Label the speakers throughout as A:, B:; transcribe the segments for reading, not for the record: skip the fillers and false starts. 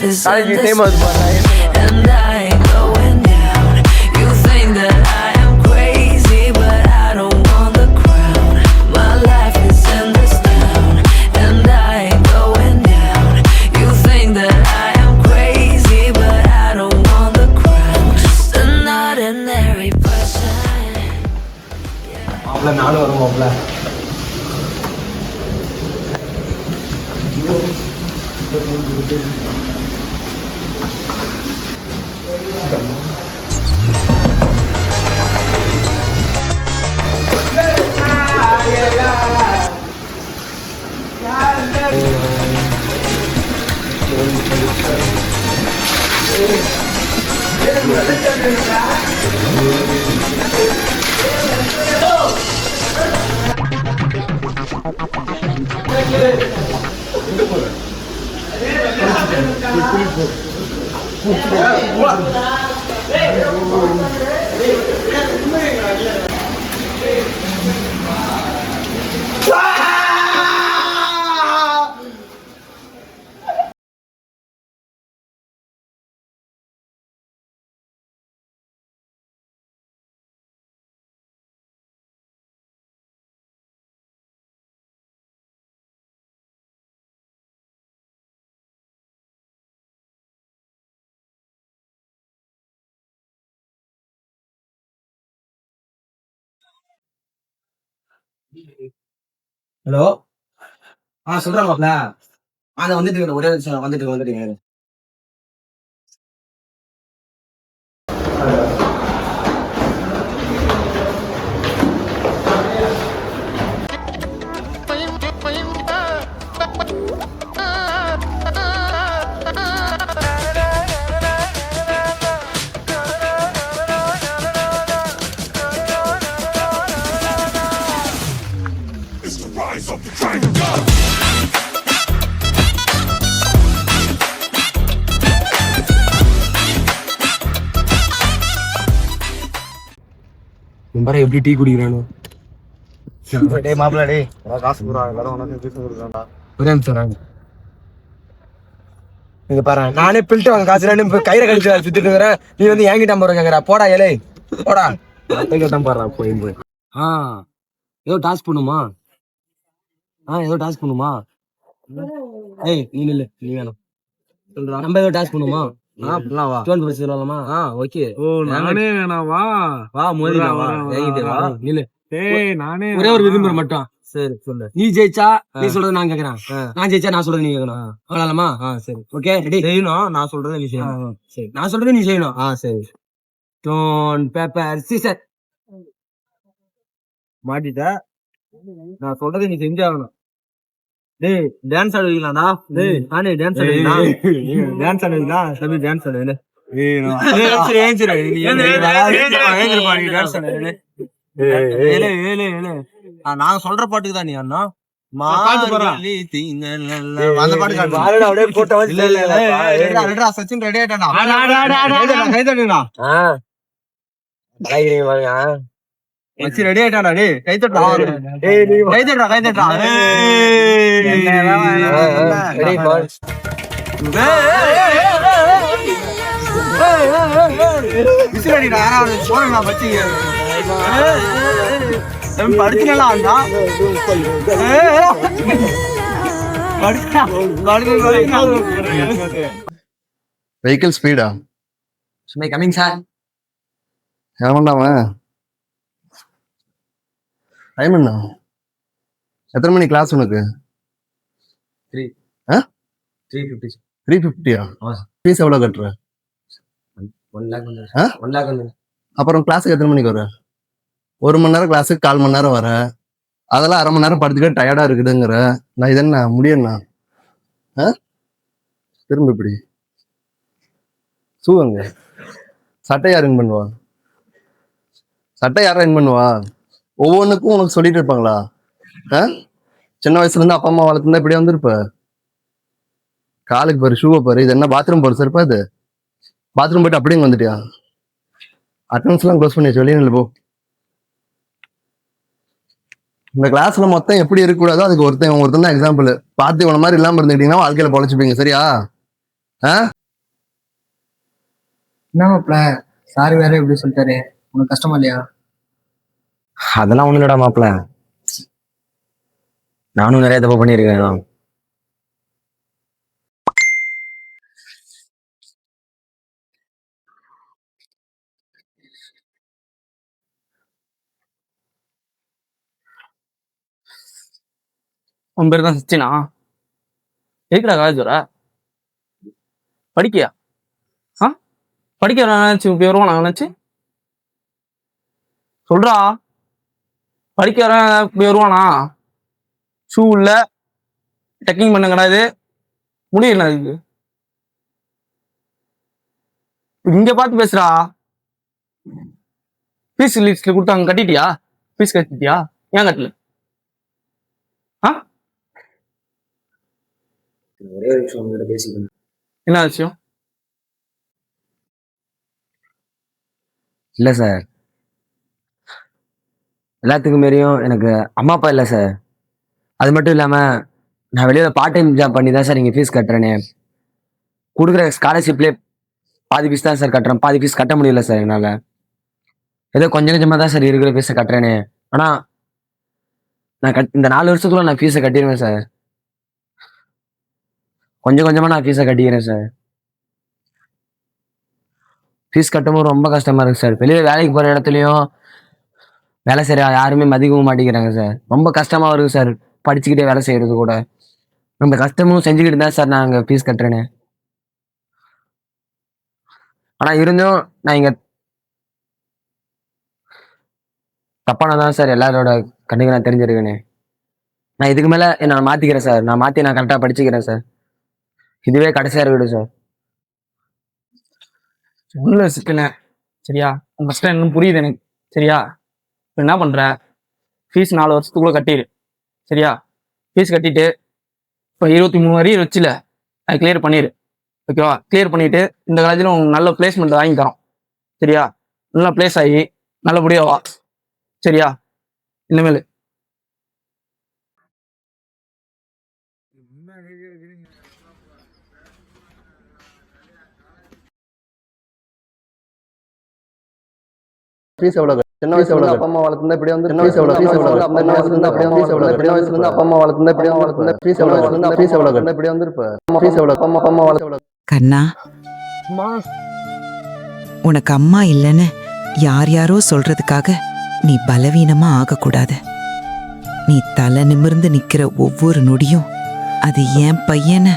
A: is in this and I ain't going down. You think that I am crazy, but I don't want the crown. My life is in this town and I ain't going down. You think that I am crazy, but I don't want the crown. Just an ordinary person.
B: மாப்பிள்ள நானும் வரும் மாப்பிள்ள. Hello, சொல்றேன் மாப்பிள்ள. அதை வந்துட்டு ஒரே நிமிஷம் வந்துட்டீங்க. எப்படி டீ குடிக்கிறானு மாப்பிள்ள. டேய் காசு ஒரே நிமிஷம் இங்க பாரு. நானே பில்ட்டு வாங்க காசு கையில கழிச்சு சுத்திட்டு இருக்கிறேன். நீ வந்து என்கிட்ட போற கேக்குற. போடா ஏலே போடா. கேட்டான் பாரு போய் ஏதோ டாஸ்க் பண்ணுமா? ஏதோ டாஸ்க் பண்ணுமா? ஏய் நீ இல்ல நீ வேணும் நம்ம ஏதோ டாஸ்க் பண்ணுமா? ஒரே ஒரு விரும்புற மட்டும். சரி சொல்லு. நீ ஜெயிச்சா நீ சொல்றது நான் கேக்குறேன், நான் ஜெயிச்சா நான் சொல்றது நீ கேட்கணும். அவ்வளவுமா? சரி ஓகே ரெடி. செய்யணும் நான் சொல்றதை நீ செய்யணும். சரி நான் சொல்றதை நீ செய்யணும். சரி. Stone paper scissor. மாட்டிட்ட. நான் சொல்றதை நீ செஞ்சாகணும். டேய் டான்ஸ் ஆடுவீங்களாடா? டேய் நானே டான்ஸ் ஆடுவீங்களா? டான்ஸ் ஆடுவீங்களா? தம்பி டான்ஸ் ஆடுவீங்க. நாங்க சொல்ற பாட்டுக்கு தான் நீ அண்ணா சச்சின் ரெடி ஆயிட்டானா? ரெடி ஆயிட்டானா? டேய் கை தட்டா கை தட்டா கை தட்டா.
C: வெஹிக்கிள் ஸ்பீடா
B: கமிங் சார்.
C: ஏமாண்டாம டைம் என்ன? எத்தனை மணி கிளாஸ் உனக்கு? 350. ஃபீஸ் எவ்வளோ கட்டுற?
B: 1 lakh.
C: அப்புறம் கிளாஸுக்கு எத்தனை மணிக்கு வர? 1 மணி நேரம் கிளாஸுக்கு 1/4 மணி நேரம் வர. அதெல்லாம் 1/2 மணி நேரம் படுத்துக்கிட்டு டயர்டா இருக்குதுங்கிற. நான் இது என்ன முடியும்ண்ணா? திரும்ப இப்படி சூவங்க. சட்டை யார் ரன் பண்ணுவா? சட்டை யார் ரன் பண்ணுவா? ஒவ்வொன்றுக்கும் உனக்கு சொல்லிட்டு இருப்பாங்களா? சின்ன வயசுல இருந்து அப்பா அம்மா வளர்த்துருந்தா இப்படியே வந்துருப்ப. காலுக்கு பாரு, ஷூவை பாரு. இது என்ன பாத்ரூம் போற சார்ப்பா? இது பாத்ரூம் போயிட்டு அப்படியே வந்துட்டியா? அட்டெண்டன்ஸ் எல்லாம் க்ளோஸ் பண்ணி வெளியே போ. இந்த கிளாஸ்ல மொத்தம் எப்படி இருக்கக்கூடாதோ அதுக்கு ஒருத்தன் தான் எக்ஸாம்பிள். பார்த்து இவன மாதிரி இல்லாம இருந்துக்கிட்டீங்கன்னா வாழ்க்கையில பொழைச்சிப்பீங்க. சரியா? ஆ?
B: என்ன மாப்பிள சாரி வேற எப்படி சொல்லிட்டாரு, உனக்கு கஷ்டமா இல்லையா? அதெல்லாம் ஒண்ணும் இல்லடா மாப்பிள, நானும் நிறைய தப்பு பண்ணியிருக்கேன்.
D: உன் பேர் தான் சச்சினா? எதுக்குடா காலேஜ் வர? படிக்கியா? ஆ படிக்க நினைச்சு இப்படி வருவான் நான் நினைச்சு சொல்றா. படிக்க வர இப்படி வருவானா? ஷூ இல்ல, டெக்கிங் பண்ண கிடையாது, முடியல அதுக்கு. இங்க பார்த்து பேசுறா. ஃபீஸ் லிஸ்ட்ல கொடுத்து அங்க கட்டிட்டியா? ஃபீஸ் கட்டிட்டியா? ஏன் கட்டல? ஆ
B: ஒரே ஒரு விஷயம் உங்ககிட்ட பேசிக்கணும்.
D: என்ன விஷயம்?
B: இல்ல சார், எல்லாத்துக்கும் மாரியும் எனக்கு அம்மா அப்பா இல்லை சார். அது மட்டும் இல்லாம நான் வெளியில பார்ட் டைம் ஜாப் பண்ணி தான் சார் இங்க ஃபீஸ் கட்டுறேனே. கொடுக்குற ஸ்காலர்ஷிப்லேயே பாதி ஃபீஸ் தான் சார் கட்டுறேன், பாதி ஃபீஸ் கட்ட முடியல சார் என்னால. ஏதோ கொஞ்சம் கொஞ்சமா தான் சார் இருக்கிற ஃபீஸை கட்டுறேனே. ஆனா நான் இந்த 4 வருஷத்துக்குள்ள நான் ஃபீஸை கட்டிடுவேன் சார். கொஞ்சம் கொஞ்சமா நான் ஃபீஸை கட்டிக்கிறேன் சார். ஃபீஸ் கட்டும்போது ரொம்ப கஷ்டமா இருக்கு சார். வெளியில வேலைக்கு போற இடத்துலயும் வேலை செய்யற யாருமே மதிக்கவும் மாட்டேங்கிறாங்க சார். ரொம்ப கஷ்டமா இருக்கு சார் படிச்சுக்கிட்டே வேலை செய்யறது கூட. ரொம்ப கஷ்டமும் செஞ்சுக்கிட்டு தான் சார் நான் அங்க ஃபீஸ் கட்டுறேனே. ஆனா இருந்தும் நான் இங்க தப்பானதான் சார் எல்லாரோட கண்ணுக்கு நான் தெரிஞ்சிருக்கேனே. நான் இதுக்கு மேல என்ன மாத்திக்கிறேன் சார். நான் மாத்தி நான் கரெக்டா படிச்சுக்கிறேன் சார். இதுவே கடைசியா இருக்கட்டும் சார்.
D: உள்ள சிக்கனேன் சரியா? உன் கஷ்டம் என்னன்னு புரியுது எனக்கு சரியா? இப்போ என்ன பண்ற, ஃபீஸ் 4 வருஷத்துக்குள்ள கட்டிடு சரியா? ஃபீஸ் கட்டிட்டு இப்போ 23 வரையும் வச்சுல அதை கிளியர் பண்ணிடு ஓகேவா? கிளியர் பண்ணிட்டு இந்த காலேஜில் உங்களுக்கு நல்ல பிளேஸ்மெண்ட் வாங்கி தரோம் சரியா? நல்லா பிளேஸ் ஆகி நல்லபடியா வா சரியா? இனிமேல்
C: ஃபீஸ் எவ்வளவு? சின்ன வயசுல எவ்வளவு அப்பா அம்மா வளர்த்துனா இப்படி வந்து ஃபீஸ் எவ்வளவு? ஃபீஸ் எவ்வளவு? சின்ன வயசுல இருந்து அப்படியே ஃபீஸ் எவ்வளவு? சின்ன வயசுல இருந்து அப்பா அம்மா வளர்த்துனா இப்படி வளர்த்துனா ஃபீஸ் எவ்வளவு? ஃபீஸ் எவ்வளவு? இப்படி வந்து இருப்ப ஃபீஸ் எவ்வளவு? அப்பா அம்மா வளர்த்து
E: கண்ணா, உனக்கு அம்மா இல்லைன்னு யார் யாரோ சொல்றதுக்காக நீ பலவீனமா ஆகக்கூடாது. நீ தலை நிமிர்ந்து நிக்கிற ஒவ்வொரு நொடியும் அது என் பையனை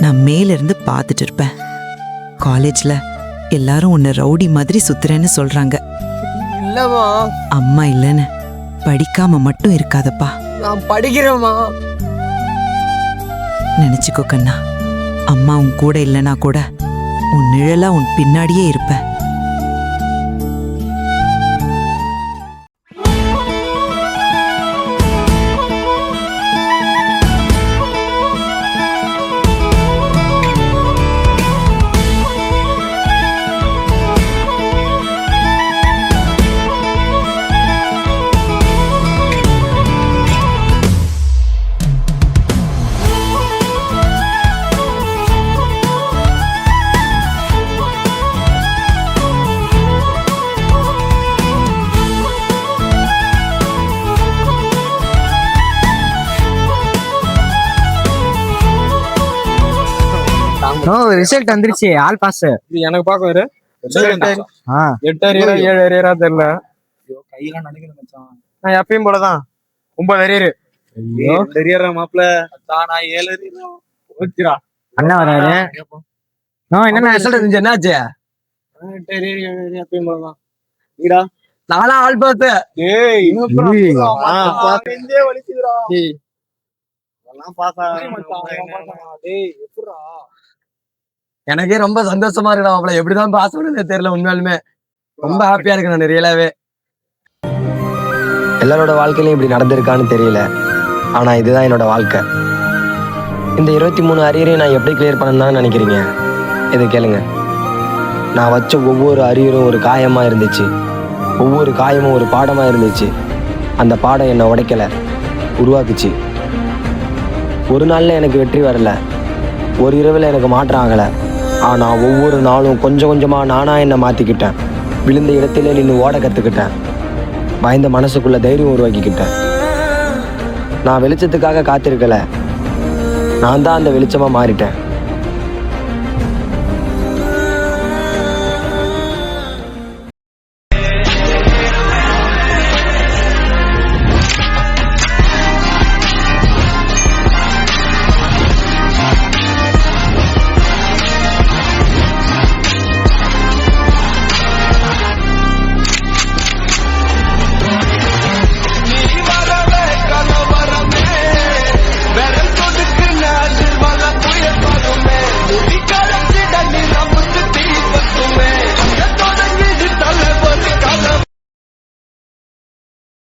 E: நான் மேல இருந்து பார்த்துட்டு இருப்பேன். காலேஜ்ல எல்லாரும் உன்னை ரவுடி மாதிரி சுத்துறேன்னு சொல்றாங்க.
B: இல்லம்மா,
E: அம்மா இல்லைன்னு படிக்காம மட்டும் இருக்காதப்பா.
B: நான் படிக்கிறேம்மா.
E: நினைச்சுக்கோ கண்ணா, அம்மா உன் கூட இல்லைனா கூட உன் நிழலா உன் பின்னாடியே இருப்ப.
B: ரிசல்ட் வந்துருச்சு, ஆல் பாஸ்.
D: இது எனக்கு பார்க்க வரு 8 அரியரா 7 அரியரா தெரியல. கையெல்லாம் நடுங்குது மச்சான். நான் எப்பயும் போலதான் 9 அரியர். அரியரா மாப்பிள நான் 7 அரியரா ஓச்சுடா.
B: அண்ணா வராரு. என்ன ரிசல்ட் வந்துச்சு, என்னாச்சு?
D: 8 அரியர் 7 அரியர் எப்பயும் போலதான். நீடா
B: நானா ஆல் பாஸ்.
D: டேய் இன்னும் நெஞ்சே வலிக்குதுடா. டேய் எல்லாம் பாஸ் ஆ. டேய் எப்பறா?
B: எனக்கே ரொம்ப சந்தோஷமா இருக்குடா மாப்பிள. எப்படிதான் பாஸ் பண்ணவே தெரியல. உண்மையாலுமே ரொம்ப ஹாப்பியா இருக்கு நான் ரியலாவே. எல்லாரோட வாழ்க்கையிலும் இப்படி நடந்திருக்கான்னு தெரியல, ஆனா இதுதான் என்னோட வாழ்க்கை. இந்த 23 அரியரையும் நான் எப்படி கிளியர் பண்ணணும்னு நினைக்கிறீங்க? இதை கேளுங்க. நான் வச்ச ஒவ்வொரு அரியரும் ஒரு காயமா இருந்துச்சு, ஒவ்வொரு காயமும் ஒரு பாடமா இருந்துச்சு. அந்த பாடம் என்னை உடைக்கல, உருவாக்குச்சு. ஒரு நாள்ல எனக்கு வெற்றி வரல, ஒரு இரவுல எனக்கு மாற்றம் ஆகல. ஆனால் ஒவ்வொரு நாளும் கொஞ்சம் கொஞ்சமாக நானாக என்னை மாற்றிக்கிட்டேன். விழுந்த இடத்துல நின்று ஓட கற்றுக்கிட்டேன். பயந்த மனசுக்குள்ள தைரியம் உருவாக்கிக்கிட்டேன். நான் வெளிச்சத்துக்காக காத்திருக்கலை, நான் தான் அந்த வெளிச்சமாக மாறிட்டேன்.